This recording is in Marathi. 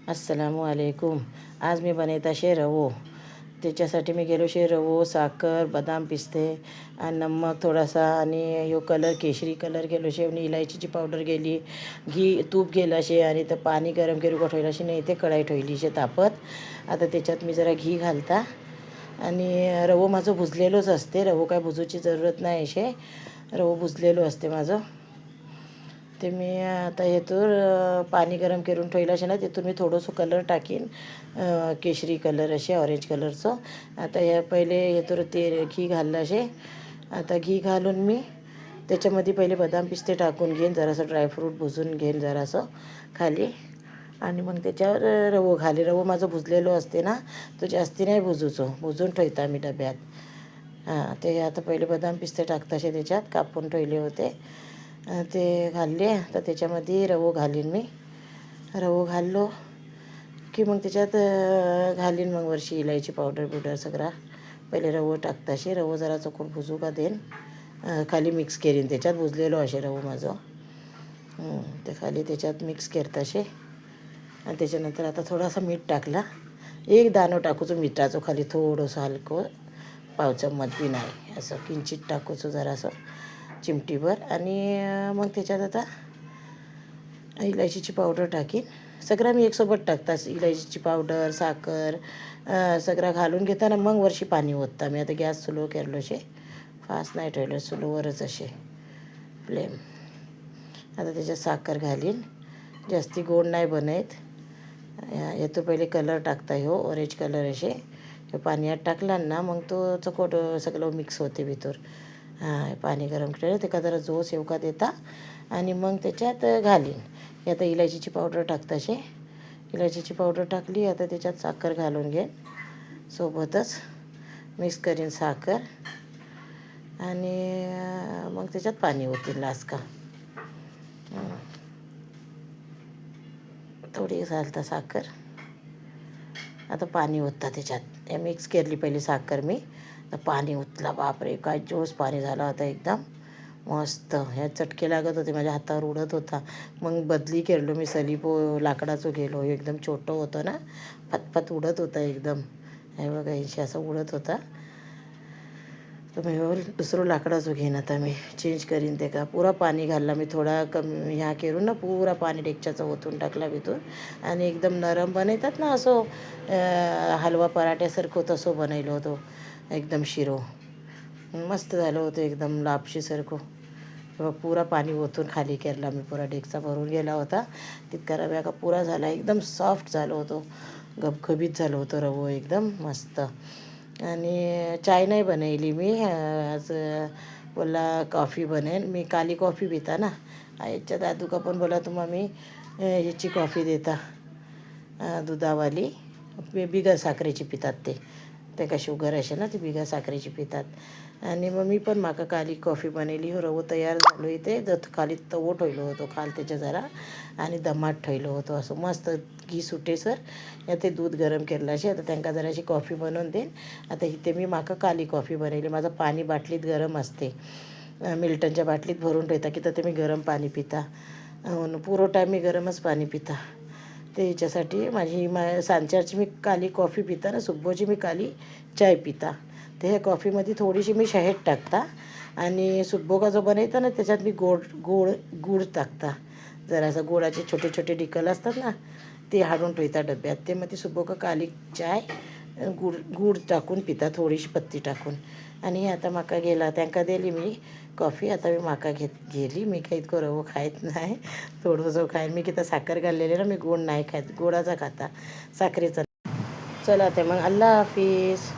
अस्सलामु अलैकुम. आज मी बनवत शे रवो. त्याच्यासाठी मी गेलो शे रवो, साखर, बदाम, पिस्ते आणि नमक थोडासा आणि ह्यो कलर केशरी कलर गेलो शे आणि इलायचीची पावडर गेली, घी तूप गेला शे आणि तर पाणी गरम करून ठेवला शे. नाही ते कढाई ठेवली शे तापत. आता त्याच्यात मी जरा घी घालता आणि रवो माझं भुजलेलोच असते. रवो काय भुजूची जरूरत नाही शे. रवो भुजलेलो असते माझं. ते मी आता हेतून पाणी गरम करून ठेवलं असे ना, तिथून मी थोडंसं कलर टाकीन, केशरी कलर असे ऑरेंज कलरचं. आता या पहिले हेतून ते घी घाललं असे. आता घी घालून मी त्याच्यामध्ये पहिले बदाम पिस्ते टाकून घेईन, जरासं ड्रायफ्रूट भुजून घेईन जरासं खाली आणि मग त्याच्यावर रवो घाली. रवो माझं भुजलेलो असते ना, तो जास्ती नाही भुजून ठेवता मी डब्यात. ते आता पहिले बदाम पिस्ते टाकताशे त्याच्यात कापून ठेवले होते, ते घालले. तर त्याच्यामध्ये रवो घालीन मी. रवो घाललो की मग त्याच्यात घालीन मग वरची इलायची पावडर सगळा. पहिले रवो टाकताशे. रवो जरा चकून भुजू का देन, खाली मिक्स करीन त्याच्यात. भुजलेलो असे रवो माझं. ते खाली त्याच्यात मिक्स करताशे आणि त्याच्यानंतर आता थोडासा मीठ टाकला. एक दाणं टाकूचं मिठाचं, खाली थोडंसं हलकं, पाव चम्मच बी नाही, असं किंचित टाकूचं जरासं चिमटीभर. आणि मग त्याच्यात आता इलायचीची पावडर टाकीन. सगळं मी एकसोबत टाकतास, इलायचीची पावडर, साखर सगळं घालून घेताना मग वरशी पाणी ओतता मी. आता गॅस स्लो केलो शे, फास्ट नाही ठेवलं, स्लोवरच असे फ्लेम. आता त्याच्यात साखर घालीन. जास्ती गोड नाही बनत. यातून पहिले कलर टाकता, ह्यो ऑरेंज कलर असे पाण्यात टाकला ना, मग तो चकोट सगळं मिक्स होते भितर. पाणी गरम केलं ते का जरा जो शेवका देता आणि मग त्याच्यात घालीन. आता इलायचीची पावडर टाकताशे. इलायचीची पावडर टाकली. आता त्याच्यात साखर घालून घेईन सोबतच, मिक्स करीन साखर आणि मग त्याच्यात पाणी ओतीन लास्का. थोडी घालता साखर. आता पाणी ओतता त्याच्यात. हे मिक्स केली पहिले साखर मी, तर पाणी ओतला. बापरे काय जोस पाणी झाला होता एकदम मस्त. ह्या चटके लागत होते, माझ्या हातावर उडत होता. मग बदली केलो मी, सलीपो लाकडाचं गेलो. एकदम छोटं होतं ना, फतफत उडत होता एकदम. हे बघा इशे असं उडत होता. तर मी दुसरं लाकडाचं घेईन. आता मी चेंज करीन ते का. पुरा पाणी घालला मी, थोडा कमी ह्या करून ना, पुरा पाणी डेकच्याचं ओतून टाकला भितून. आणि एकदम नरम बनवतात ना असं, हलवा पराठ्यासारखं तसं बनवलं होतं एकदम शिरो. मस्त झालं होतं एकदम लापशीसारखं. तेव्हा पुरा पाणी ओतून खाली केला मी. पुरा डेकचा भरून गेला होता तितका रव्या का पुरा झाला. एकदम सॉफ्ट झालं होतं, गबगबीत झालं होतं रवो एकदम मस्त. आणि चाय नाही बनवली मी आज. बोला कॉफी बनेन मी. काली कॉफी पिता ना, याच्या दादू का पण बोला तुम्हा मी ह्याची कॉफी देता, दुधावाली. बिगर साखरेची पितात ते का शुगर असे ना, ते बिगर साखरेची पितात. आणि मग मी पण माका काली कॉफी बनवली. हो रवो तयार झालो इथे. खाली तवो ठेवलो होतो खाल त्याच्या जरा, आणि दमात ठेवलं होतं असं मस्त घी सुटे सर. या ते दूध गरम केलं असे. आता त्यांना जराशी कॉफी बनवून देईन. आता इथे मी माका काली कॉफी बनवली. माझं पाणी बाटलीत गरम असते, मिल्टनच्या बाटलीत भरून ठेवता की तर ते मी गरम पाणी पिता. पुरो टाईम मी गरमच पाणी पिता. ते ह्याच्यासाठी माझी सांच्याची मी काली कॉफी पिता ना, सुब्बोची मी काली चाय पिता. ते ह्या कॉफीमध्ये थोडीशी मी शहद टाकता आणि सुब्बो का जो बनवता ना, त्याच्यात मी गूळ टाकता. जरासं गुळाचे छोटे छोटे डिकल असतात ना, ते हाडून ठेवता डब्यात. ते मग ती सुब्बो का काली चाय गूळ टाकून पिता, थोडीशी पत्ती टाकून. आणि आता माका गेला त्यांका दिली मी कॉफी. आता मी माका गेली. मी काही इतकं रवो खायत नाही, थोडंसं खाईन मी. किती साखर घाललेली ना, मी गोड नाही खात, गोडाचा खाता, साखरेचा. चला ते मग अल्लाह हाफिज.